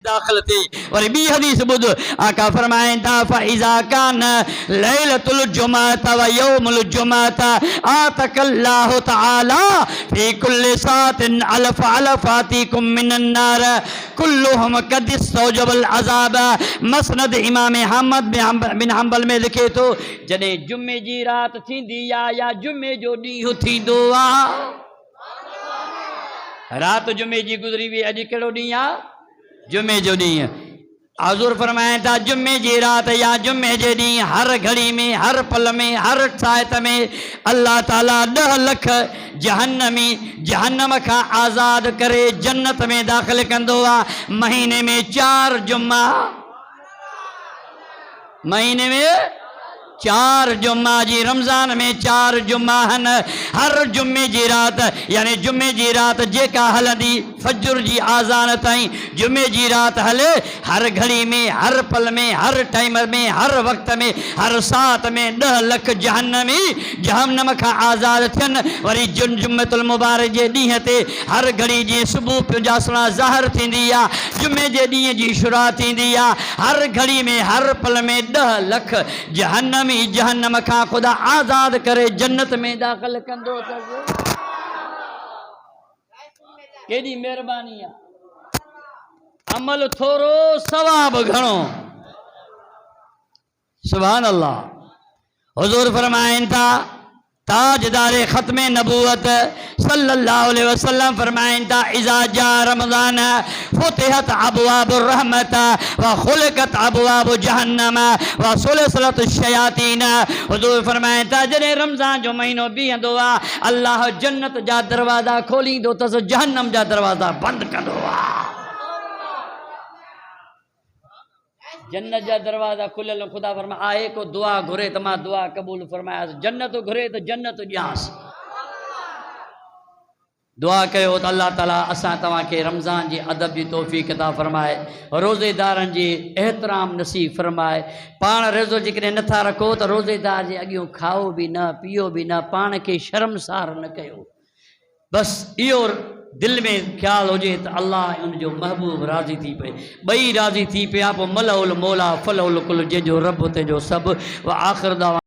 दाखिल थी। वरी ॿी हदीस ॿुध, आका फरमाइनि था फइज़ा कान लैलतुल जुमअत व यौमुल जुमअत आतकल्लाहु तआला फी कुल्लि सातिन अलफ अलफातिकुम मिनन नार कुल्लुहुम कद इस्तौजबल अज़ाब। मसनद इमाम अहमद बिन हंबल में लिखे तो जॾहिं जुमे जी रात थींदी आहे या जुमे जो ॾींहुं थींदो आहे, रात जुमे जी गुज़री हुई, अॼु कहिड़ो ॾींहुं आहे? जुमे जो ॾींहुं। हज़ूर फरमाइनि था जुमे जी रात या जुमे जे ॾींहुं हर घड़ी में, हर पल में, हर सायत में अल्लाह ताला 10 लख जहन्नम खां आज़ाद करे जन्नत में दाख़िल कंदो आहे। महीने में 4 जुमा, महीने में 4 जुमा जी, रमज़ान में 4 जुमा आहिनि। हर जुमे जी रात यानी जुमे जी रात जेका हलंदी फजर जी आज़ान ताईं जुमे जी रात हले, हर घड़ी में, हर पल में, हर टाइम में, हर वक्त में, हर सात में 10 लख जहन्नम खां आज़ाद थियनि। वरी जुम्मतुल मुबारक जे ॾींहं ते हर घड़ी जी सुबुह पिजासणा ज़ाहिर थींदी आहे, जुमे जे ॾींहं जी शुरा थींदी आहे। हर घड़ी में, हर पल में 10 लख जहन्नम खां ख़ुदा आज़ाद करे जन्नत में दाख़िल कंदो अथसि। केॾी महिरबानी आहे, अमल थोरो सवाब घणो। सुभान अल्लाह। हुज़ूर फरमाइनि था ताजदारे ख़त्म नबूवत सल्लल्लाहु अलैहि वसल्लम फरमाइनि था इज़ा जा रमज़ान फुतिहत अबवाबुर रहमत व खुलिकत अबवाबु जहन्नम व सुलसिलत शयातीन। हुज़ूर फरमाइनि था जॾहिं रमज़ान जो महीनो बीहंदो आहे अल्लाह जन्नत जा दरवाज़ा खोलींदो अथसि, जहन्नम जा दरवाज़ा बंदि कंदो आहे। जन्नत जा दरवाज़ा खुलियल। ख़ुदा फरमाए आहे को दुआ घुरे त मां दुआ क़बूल फरमायासि, जन्नत घुरे त जन्नत ॾियांसि। दुआ कयो त अल्लाह ताला असां तव्हांखे रमज़ान जी अदब जी तौफ़ीक़ अता फरमाए, रोज़ेदारनि जी एहतराम नसीब फरमाए। पाण रोज़ो जेकॾहिं नथा रखो त रोज़ेदार जे अॻियूं खाओ बि न, पीओ बि न, पाण खे शर्मसार न कयो। बसि इहो दिल में ख्याल हुजे त अल्लाह उनजो महबूब राज़ी थी पए, ॿई राज़ी थी पिया पोइ मलहुल मौला फलहुल कुल जंहिंजो रब तंहिंजो सभु। व आख़िर दावा।